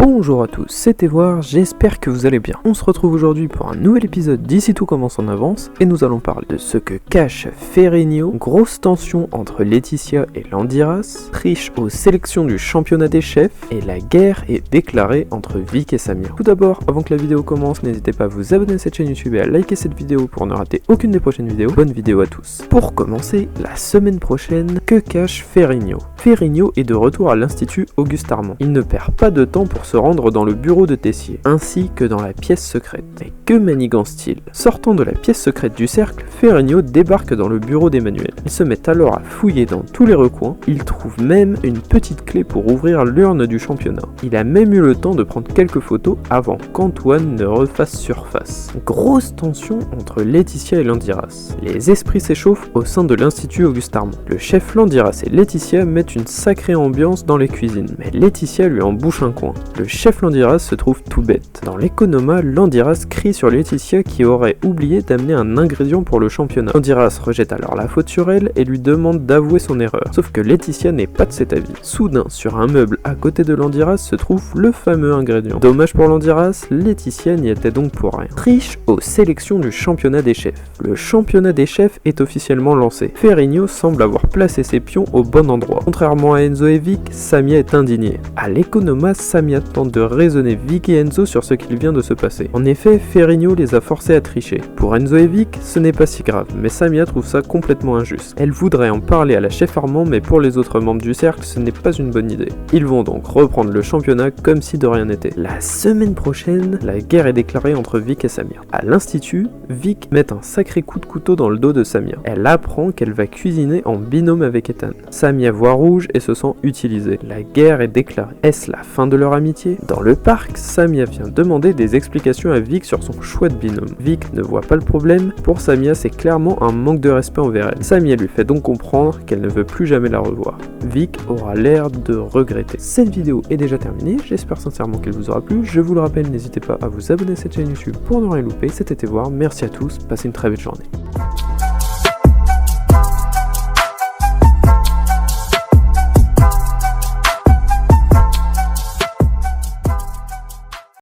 Bonjour à tous, c'est Evoir, j'espère que vous allez bien. On se retrouve aujourd'hui pour un nouvel épisode d'Ici tout commence en avance et nous allons parler de ce que cache Ferrinho, grosse tension entre Laetitia et Landiras, triche aux sélections du championnat des chefs et la guerre est déclarée entre Vic et Samir. Tout d'abord, avant que la vidéo commence, n'hésitez pas à vous abonner à cette chaîne YouTube et à liker cette vidéo pour ne rater aucune des prochaines vidéos. Bonne vidéo à tous. Pour commencer, la semaine prochaine, que cache Ferrinho? Ferrinho est de retour à l'Institut Auguste Armand. Il ne perd pas de temps pour se rendre dans le bureau de Tessier, ainsi que dans la pièce secrète. Mais que manigance-t-il? Sortant de la pièce secrète du cercle, Ferrinho débarque dans le bureau d'Emmanuel. Il se met alors à fouiller dans tous les recoins, il trouve même une petite clé pour ouvrir l'urne du championnat. Il a même eu le temps de prendre quelques photos avant qu'Antoine ne refasse surface. Grosse tension entre Laetitia et Landiras. Les esprits s'échauffent au sein de l'Institut Auguste Armand. Le chef Landiras et Laetitia mettent une sacrée ambiance dans les cuisines, mais Laetitia lui embouche un coin. Le chef Landiras se trouve tout bête. Dans l'économa, Landiras crie sur Laetitia qui aurait oublié d'amener un ingrédient pour le championnat. Landiras rejette alors la faute sur elle et lui demande d'avouer son erreur. Sauf que Laetitia n'est pas de cet avis. Soudain, sur un meuble à côté de Landiras se trouve le fameux ingrédient. Dommage pour Landiras, Laetitia n'y était donc pour rien. Triche aux sélections du championnat des chefs. Le championnat des chefs est officiellement lancé. Ferrinho semble avoir placé ses pions au bon endroit. Contrairement à Enzo et Vic, Samia est indignée. À l'économa, Samia tente de raisonner Vic et Enzo sur ce qu'il vient de se passer. En effet, Ferrinho les a forcés à tricher. Pour Enzo et Vic, ce n'est pas si grave, mais Samia trouve ça complètement injuste. Elle voudrait en parler à la chef Armand, mais pour les autres membres du cercle, ce n'est pas une bonne idée. Ils vont donc reprendre le championnat comme si de rien n'était. La semaine prochaine, la guerre est déclarée entre Vic et Samia. À l'institut, Vic met un sacré coup de couteau dans le dos de Samia. Elle apprend qu'elle va cuisiner en binôme avec Ethan. Samia voit rouge et se sent utilisée. La guerre est déclarée. Est-ce la fin de leur amitié? Dans le parc, Samia vient demander des explications à Vic sur son choix de binôme. Vic ne voit pas le problème, pour Samia c'est clairement un manque de respect envers elle. Samia lui fait donc comprendre qu'elle ne veut plus jamais la revoir. Vic aura l'air de regretter. Cette vidéo est déjà terminée, j'espère sincèrement qu'elle vous aura plu. Je vous le rappelle, n'hésitez pas à vous abonner à cette chaîne YouTube pour ne rien louper. C'était Evoir, merci à tous, passez une très belle journée.